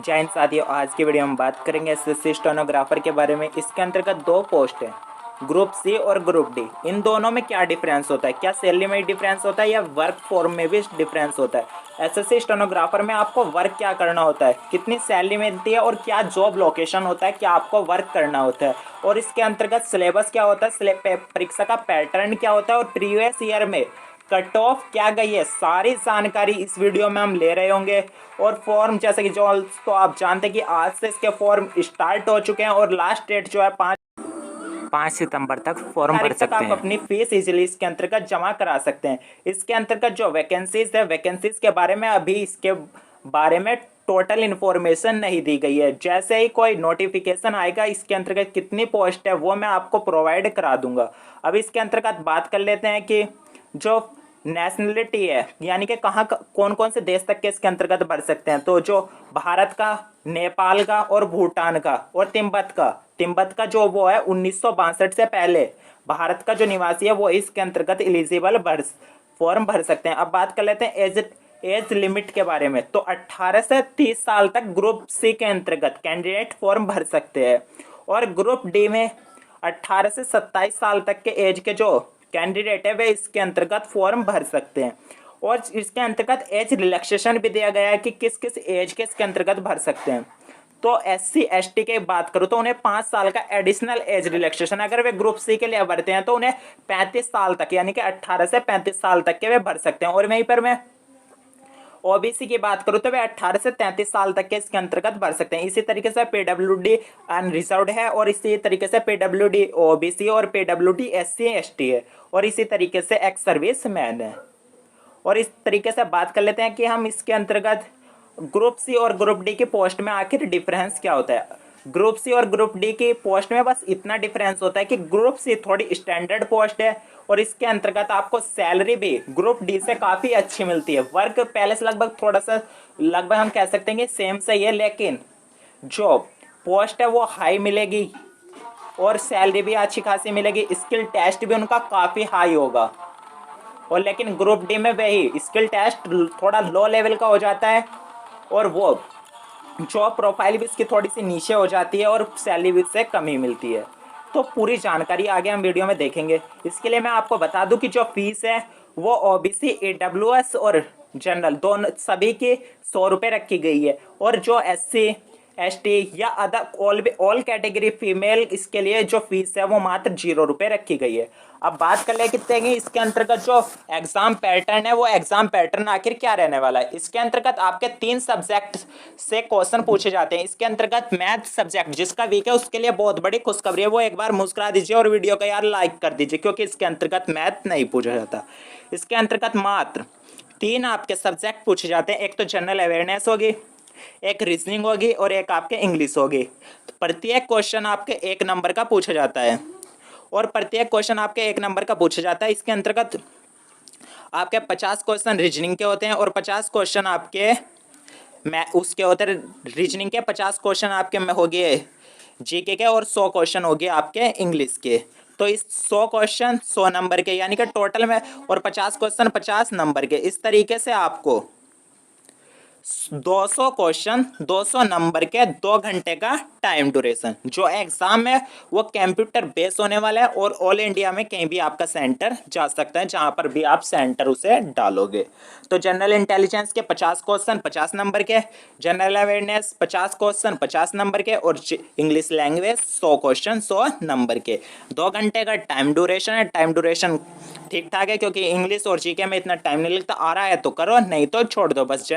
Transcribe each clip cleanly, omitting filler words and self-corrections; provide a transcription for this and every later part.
जय हिंद साथियों, आज की वीडियो में बात करेंगे एसएससी स्टेनोग्राफर के बारे में। इसके अंतर्गत दो पोस्ट है, ग्रुप सी और ग्रुप डी। इन दोनों में क्या डिफरेंस होता है? क्या सैलरी में डिफरेंस होता है या वर्क फॉर्म में भी डिफरेंस होता है? एसएससी स्टेनोग्राफर में आपको वर्क क्या करना होता है, कितनी सैलरी मिलती है और क्या जॉब लोकेशन होता है, क्या आपको वर्क करना होता है, और इसके अंतर्गत सिलेबस क्या होता है, परीक्षा का पैटर्न क्या होता है और प्रीवियस ईयर में कट ऑफ क्या गई है, सारी जानकारी इस वीडियो में हम ले रहे होंगे। और फॉर्म जैसे कि जो तो आप जानते हैं कि आज से इसके फॉर्म स्टार्ट हो चुके हैं और लास्ट डेट जो है 5 सितंबर तक फॉर्म भर सकते हैं। आप अपनी फीस इजीली इसके अंतर्गत जमा करा सकते हैं। इसके अंतर्गत जो वैकेंसीज है, वैकेंसीज के बारे में अभी इसके बारे में टोटल इन्फॉर्मेशन नहीं दी गई है। जैसे ही कोई नोटिफिकेशन आएगा इसके अंतर्गत कितनी पोस्ट है वो मैं आपको प्रोवाइड करा दूंगा। अब इसके अंतर्गत बात कर लेते हैं कि जो नेशनलिटी है, यानी कि कहाँ कौन कौन से देश तक के इसके अंतर्गत भर सकते हैं। तो जो भारत का, नेपाल का और भूटान का और तिब्बत का जो वो है 1962 से पहले भारत का जो निवासी है वो इसके अंतर्गत एलिजिबल फॉर्म भर सकते हैं। अब बात कर लेते हैं एज लिमिट के बारे में। तो 18 से 30 साल तक ग्रुप सी के अंतर्गत कैंडिडेट फॉर्म भर सकते हैं और ग्रुप डी में 18 से 27 साल तक के एज के जो कैंडिडेट है वे इसके अंतर्गत फॉर्म भर सकते हैं। और इसके अंतर्गत एज रिलैक्सेशन भी दिया गया है कि किस किस एज के इसके अंतर्गत भर सकते हैं। तो SC ST की बात करूँ तो उन्हें 5 साल का एडिशनल एज रिलैक्सेशन, अगर वे ग्रुप सी के लिए भरते हैं तो उन्हें 35 साल तक, यानी कि 18 से 35 साल तक के वे भर सकते हैं। और वहीं पर मैं OBC की बात करूँ तो वे 18 से 33 साल तक के इसके अंतर्गत भर सकते हैं। इसी तरीके से PWD अनरिजर्व्ड है और इसी तरीके से PWD OBC और PWD SC ST है और इसी तरीके से एक्स सर्विस मैन है। और इस तरीके से बात कर लेते हैं कि हम इसके अंतर्गत ग्रुप सी और ग्रुप डी की पोस्ट में आखिर डिफरेंस क्या होता है। ग्रुप सी और ग्रुप डी की पोस्ट में बस इतना डिफरेंस होता है कि ग्रुप सी थोड़ी स्टैंडर्ड पोस्ट है और इसके अंतर्गत आपको सैलरी भी ग्रुप डी से काफ़ी अच्छी मिलती है। वर्क पहले से लगभग हम कह सकते हैं कि सेम सही है, लेकिन जो पोस्ट है वो हाई मिलेगी और सैलरी भी अच्छी खासी मिलेगी। स्किल टेस्ट भी उनका काफ़ी हाई होगा। और लेकिन ग्रुप डी में वही स्किल टेस्ट थोड़ा लो लेवल का हो जाता है और वो जॉब प्रोफाइल भी इसकी थोड़ी सी नीचे हो जाती है और सैलरी भी इससे कम ही मिलती है। तो पूरी जानकारी आगे हम वीडियो में देखेंगे। इसके लिए मैं आपको बता दूं कि जो फीस है वो OBC AWS और जनरल दोनों सभी की 100 रुपये रखी गई है और जो SC ST या अदर ऑल कैटेगरी फीमेल इसके लिए जो फीस है वो मात्र 0 रुपये रखी गई है। अब बात कर ले कितने की इसके अंतर्गत जो एग्जाम पैटर्न है वो एग्जाम पैटर्न आखिर क्या रहने वाला है। इसके अंतर्गत आपके 3 सब्जेक्ट से क्वेश्चन पूछे जाते हैं। इसके अंतर्गत मैथ सब्जेक्ट जिसका वीक है उसके लिए बहुत बड़ी खुशखबरी है, वो एक बार मुस्कुरा दीजिए और वीडियो को यार लाइक कर दीजिए क्योंकि इसके अंतर्गत मैथ नहीं पूछा जाता। इसके अंतर्गत मात्र 3 आपके सब्जेक्ट पूछे जाते हैं, एक तो जनरल अवेयरनेस होगी, एक रीजनिंग होगी और एक आपके इंग्लिश होगी। तो प्रत्येक क्वेश्चन आपके 1 नंबर का पूछा जाता है और प्रत्येक क्वेश्चन आपके 1 नंबर का पूछा जाता है। इसके अंतर्गत आपके 50 क्वेश्चन रीजनिंग के होते हैं और 50 क्वेश्चन आपके उसके होते हैं रीजनिंग के, 50 क्वेश्चन आपके में हो गए GK के और 100 क्वेश्चन हो गए आपके इंग्लिश के। तो इस 100 क्वेश्चन 100 नंबर के, यानी कि टोटल में, और 50 क्वेश्चन 50 नंबर के। इस तरीके से आपको 200 क्वेश्चन 200 नंबर के 2 घंटे का टाइम ड्यूरेशन। जो एग्जाम है वो कंप्यूटर बेस होने वाला है और ऑल इंडिया में कहीं भी आपका सेंटर जा सकता है, जहां पर भी आप सेंटर उसे डालोगे। तो जनरल इंटेलिजेंस के 50 क्वेश्चन 50 नंबर के, जनरल अवेयरनेस 50 क्वेश्चन 50 नंबर के और इंग्लिश लैंग्वेज 100 क्वेश्चन 100 नंबर के। 2 घंटे का टाइम ड्यूरेशन है। टाइम ड्यूरेशन ठीक ठाक है क्योंकि इंग्लिश और GK में इतना टाइम नहीं लगता। आ रहा है तो करो, नहीं तो छोड़ दो। बस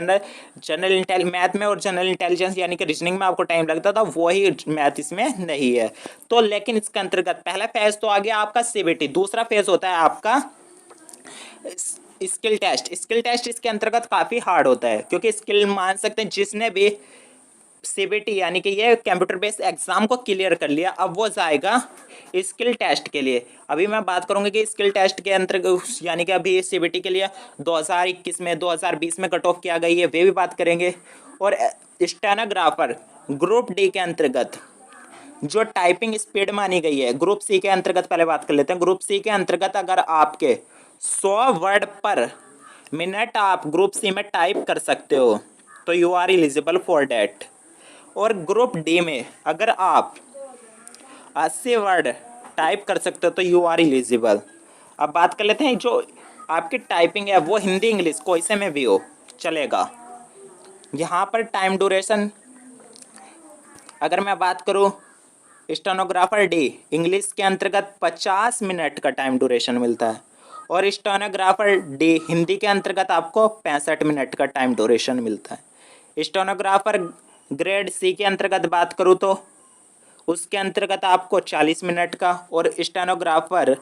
मैथ में और जनरल इंटेलिजेंस यानी कि रीजनिंग में आपको टाइम लगता था, वही मैथ इसमें नहीं है। तो लेकिन इसके अंतर्गत पहला फेज तो आ गया आपका CBT, दूसरा फेज होता है आपका स्किल टेस्ट। स्किल टेस्ट इसके अंतर्गत काफ़ी हार्ड होता है क्योंकि स्किल मान सकते हैं जिसने भी CBT यानी कि ये कंप्यूटर बेस्ड एग्जाम को क्लियर कर लिया, अब वो जाएगा स्किल टेस्ट के लिए। अभी मैं बात करूंगा कि स्किल टेस्ट के अंतर्गत यानी कि अभी CBT के लिए 2021 में 2020 में कट ऑफ किया गई है, वे भी बात करेंगे। और स्टेनोग्राफर ग्रुप डी के अंतर्गत जो टाइपिंग स्पीड मानी गई है, ग्रुप सी के अंतर्गत पहले बात कर लेते हैं। ग्रुप सी के अंतर्गत अगर आपके 100 वर्ड पर मिनट आप ग्रुप सी में टाइप कर सकते हो तो you are eligible for that. और ग्रुप डी में अगर आप 80 वर्ड टाइप कर सकते हो तो यू आर एलिजिबल। अब बात कर लेते हैं, जो आपकी टाइपिंग है वो हिंदी इंग्लिश कोई से में भी हो चलेगा। यहाँ पर टाइम ड्यूरेशन अगर मैं बात करूँ, स्टेनोग्राफर डी इंग्लिश के अंतर्गत 50 मिनट का टाइम ड्यूरेशन मिलता है और स्टेनोग्राफर डी हिंदी के अंतर्गत आपको 65 मिनट का टाइम ड्यूरेशन मिलता है। स्टेनोग्राफर ग्रेड सी के अंतर्गत बात करूँ तो उसके अंतर्गत आपको 40 मिनट का, और स्टेनोग्राफर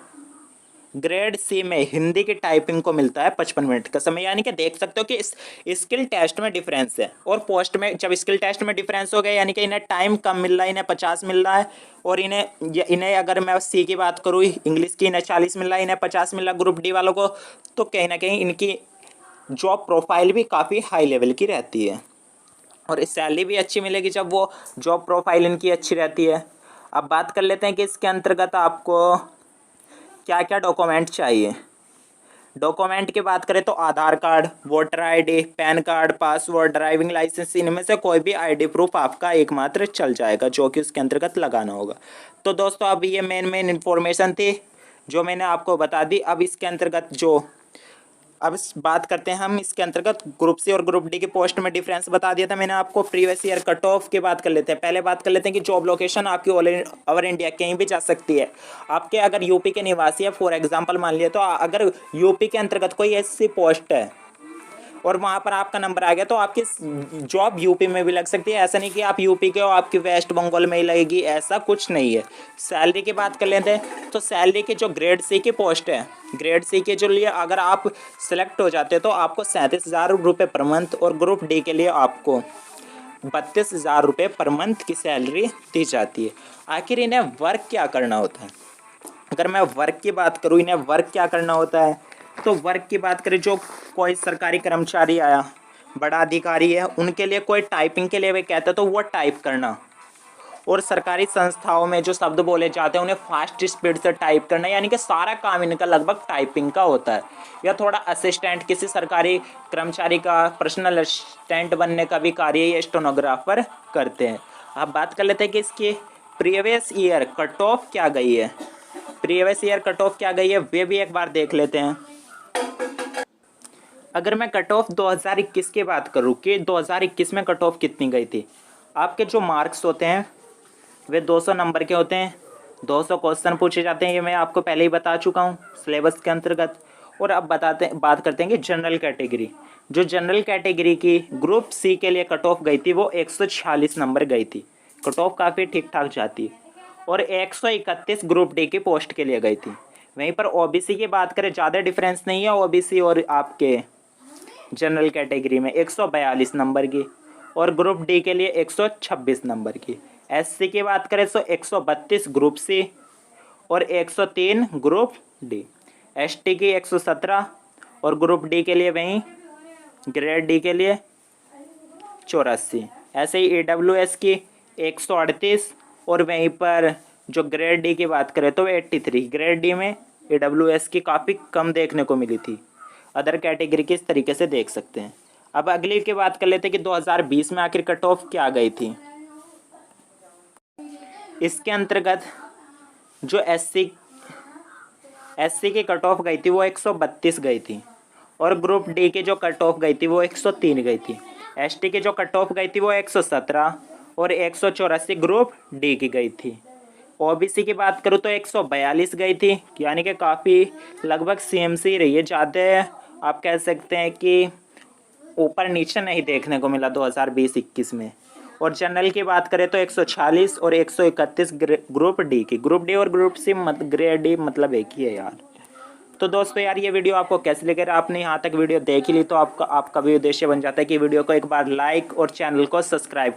ग्रेड सी में हिंदी की टाइपिंग को मिलता है 55 मिनट का समय। यानी कि देख सकते हो कि इस स्किल टेस्ट में डिफरेंस है और पोस्ट में। जब स्किल टेस्ट में डिफरेंस हो गया यानी कि इन्हें टाइम कम मिल रहा है, इन्हें 50 मिल रहा है, और इन्हें अगर मैं सी की बात करूँ इंग्लिश की, इन्हें 40 मिल रहा है, इन्हें 50 मिल रहा है ग्रुप डी वालों को, तो कहीं ना कहीं इनकी जॉब प्रोफाइल भी काफ़ी हाई लेवल की रहती है और सैलरी भी अच्छी मिलेगी जब वो जॉब प्रोफाइल इनकी अच्छी रहती है। अब बात कर लेते हैं कि इसके अंतर्गत आपको क्या क्या डॉक्यूमेंट चाहिए। डॉक्यूमेंट की बात करें तो Aadhaar card, voter ID, PAN card, passport, driving licence, इनमें से कोई भी आईडी प्रूफ आपका एकमात्र चल जाएगा जो कि उसके अंतर्गत लगाना होगा। तो दोस्तों अब ये मेन इन्फॉर्मेशन थी जो मैंने आपको बता दी। अब इसके अंतर्गत अब बात करते हैं हम इसके अंतर्गत ग्रुप सी और ग्रुप डी के पोस्ट में डिफरेंस बता दिया था मैंने आपको। प्रीवियस ईयर कट ऑफ की बात कर लेते हैं। पहले बात कर लेते हैं कि जॉब लोकेशन आपकी ऑल ओवर इंडिया कहीं भी जा सकती है। आपके अगर यूपी के निवासी है, फॉर एग्जांपल मान लिया, तो अगर यूपी के अंतर्गत कोई ऐसी पोस्ट है और वहाँ पर आपका नंबर आ गया तो आपकी जॉब यूपी में भी लग सकती है। ऐसा नहीं कि आप यूपी के हो आपकी वेस्ट बंगाल में ही लगेगी, ऐसा कुछ नहीं है। सैलरी की बात कर लेते हैं तो सैलरी के जो ग्रेड सी की पोस्ट है, ग्रेड सी के जो लिए अगर आप सेलेक्ट हो जाते हैं तो आपको 37,000 रुपये पर मंथ, और ग्रुप डी के लिए आपको 32,000 रुपये पर मंथ की सैलरी दी जाती है। आखिर इन्हें वर्क क्या करना होता है? अगर मैं वर्क की बात करूँ, इन्हें वर्क क्या करना होता है, तो वर्क की बात करें, जो कोई सरकारी कर्मचारी आया, बड़ा अधिकारी है, उनके लिए कोई टाइपिंग के लिए वे कहते हैं तो वो टाइप करना, और सरकारी संस्थाओं में जो शब्द बोले जाते हैं उन्हें फास्ट स्पीड से टाइप करना। यानी कि सारा काम इनका लगभग टाइपिंग का होता है। या थोड़ा असिस्टेंट, किसी सरकारी कर्मचारी का पर्सनल असिस्टेंट बनने का भी कार्य ये स्टेनोग्राफर करते हैं। अब बात कर लेते हैं कि इसकी प्रीवियस ईयर कट ऑफ क्या गई है। प्रीवियस ईयर कट ऑफ क्या गई है वे भी एक बार देख लेते हैं। अगर मैं कट ऑफ 2021 की बात करूँ कि 2021 में कट ऑफ कितनी गई थी, आपके जो मार्क्स होते हैं वे 200 नंबर के होते हैं। 200 क्वेश्चन पूछे जाते हैं, ये मैं आपको पहले ही बता चुका हूँ सिलेबस के अंतर्गत। और अब बात करते हैं कि जनरल कैटेगरी। जो जनरल कैटेगरी की ग्रुप सी के लिए कट ऑफ गई थी वो 146 नंबर गई थी। कट ऑफ काफ़ी ठीक ठाक जाती है। और 131 ग्रुप डी की पोस्ट के लिए गई थी। वहीं पर ओबीसी की बात करें, ज़्यादा डिफरेंस नहीं है ओबीसी और आपके जनरल कैटेगरी में, 142 नंबर की, और ग्रुप डी के लिए 126 नंबर की। एससी की बात करें तो 132 ग्रुप सी और 103 ग्रुप डी। एसटी की 117 और ग्रुप डी के लिए वहीं ग्रेड डी के लिए 84। ऐसे ही ईडब्ल्यूएस की 138 और वहीं पर जो ग्रेड डी की बात करें तो 83। ग्रेड डी में ईडब्ल्यूएस की काफ़ी कम देखने को मिली थी। अदर कैटेगरी की इस तरीके से देख सकते हैं। अब अगली की बात कर लेते हैं कि 2020 में आखिर कट ऑफ क्या गई थी। इसके अंतर्गत जो एससी की कट ऑफ गई थी वो 132 गई थी, और ग्रुप डी की जो कट ऑफ गई थी वो 103 गई थी। एसटी की जो कट ऑफ गई थी वो 117 और 184 ग्रुप डी की गई थी। ओबीसी की बात करूँ तो 142 गई थी, यानी कि काफ़ी लगभग सेम सी रही है। ज़्यादा आप कह सकते हैं कि ऊपर नीचे नहीं देखने को मिला 2020-21 में। और जनरल की बात करें तो 146 और 131 ग्रुप डी की। ग्रुप डी और ग्रुप सी ग्रेड डी मतलब एक ही है यार। तो दोस्तों यार ये वीडियो आपको कैसे लगे? आपने यहाँ तक वीडियो देख ली तो आपका भी उद्देश्य बन जाता है कि वीडियो को एक बार लाइक और चैनल को सब्सक्राइब